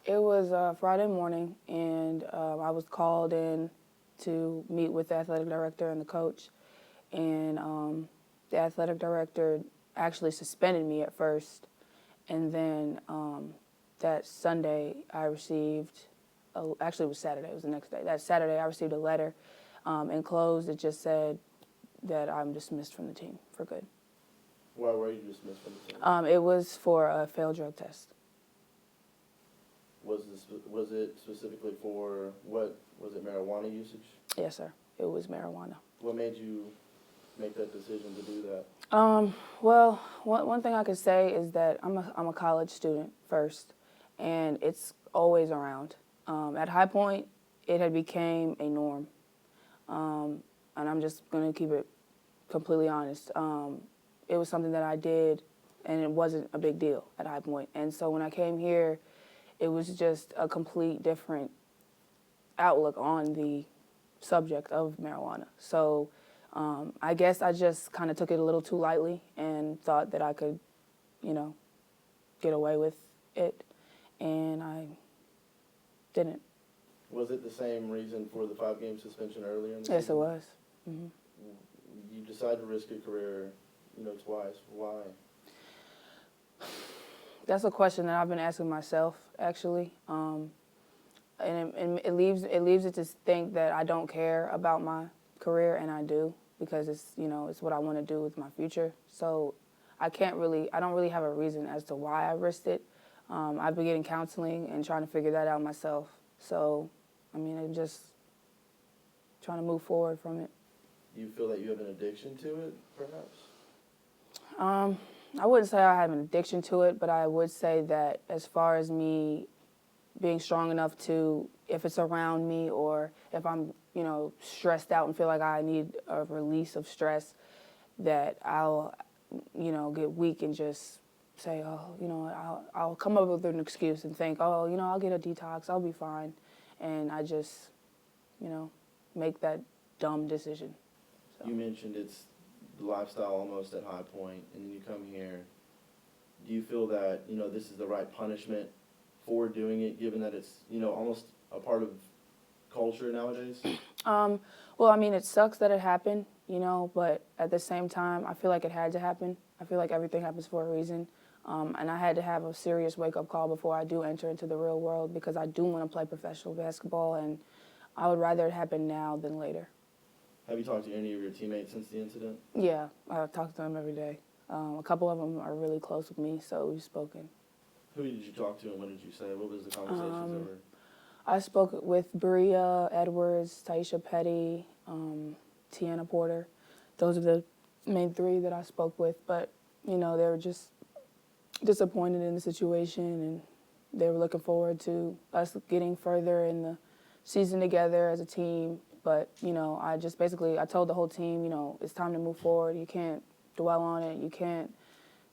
It was Friday morning, and I was called in to meet with the athletic director and the coach. And the athletic director actually suspended me at first. And then that Sunday, I received, actually it was Saturday, it was the next day. That Saturday, I received a letter enclosed. It just said that I'm dismissed from the team for good. Why were you dismissed from the team? It was for a failed drug test. Was it specifically for what? Was it marijuana usage? Yes, sir. It was marijuana. What made you make that decision to do that? Well, one thing I could say is that I'm a college student first, and it's always around. At High Point, it had became a norm, and I'm just gonna keep it completely honest. It was something that I did, and it wasn't a big deal at High Point. And so when I came here, it was just a complete different outlook on the subject of marijuana. So I guess I just kind of took it a little too lightly and thought that I could, get away with it, and I didn't. Was it the same reason for the 5-game suspension earlier in the Yes, season? it was. Mm-hmm. You decided to risk your career, twice. Why? That's a question that I've been asking myself, actually, and it leaves it to think that I don't care about my career, and I do, because it's what I want to do with my future. So I don't really have a reason as to why I risked it. I've been getting counseling and trying to figure that out myself. So, I'm just trying to move forward from it. Do you feel that you have an addiction to it, perhaps? I wouldn't say I have an addiction to it, but I would say that as far as me being strong enough to, if it's around me or if I'm, stressed out and feel like I need a release of stress, that I'll, get weak and just say, I'll come up with an excuse and think, I'll get a detox, I'll be fine. And I just, make that dumb decision. So. You mentioned it's the lifestyle almost at High Point, and then you come here. Do you feel that, this is the right punishment for doing it, given that it's, almost a part of culture nowadays? Well, it sucks that it happened, but at the same time, I feel like it had to happen. I feel like everything happens for a reason. And I had to have a serious wake-up call before I do enter into the real world, because I do want to play professional basketball, and I would rather it happen now than later. Have you talked to any of your teammates since the incident? Yeah, I talk to them every day. A couple of them are really close with me, so we've spoken. Who did you talk to, and what did you say? What was the conversations over? I spoke with Bria Edwards, Taisha Petty, Tiana Porter. Those are the main three that I spoke with. But, they were just disappointed in the situation, and they were looking forward to us getting further in the season together as a team. But, I told the whole team, it's time to move forward. You can't dwell on it. You can't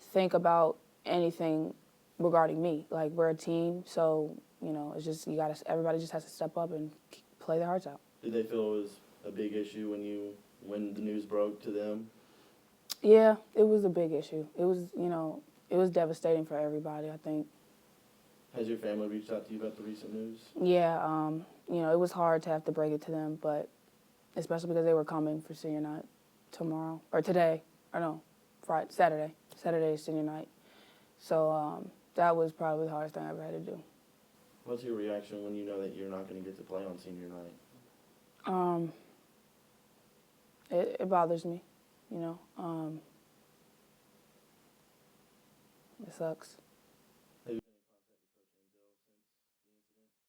think about anything regarding me. Like, we're a team, so, it's just, everybody just has to step up and play their hearts out. Did they feel it was a big issue when the news broke to them? Yeah, it was a big issue. It was, it was devastating for everybody, I think. Has your family reached out to you about the recent news? Yeah, it was hard to have to break it to them, but especially because they were coming for senior night tomorrow, or today, or no, Saturday. Saturday is senior night. So that was probably the hardest thing I ever had to do. What's your reaction when you know that you're not going to get to play on senior night? It bothers me, It sucks.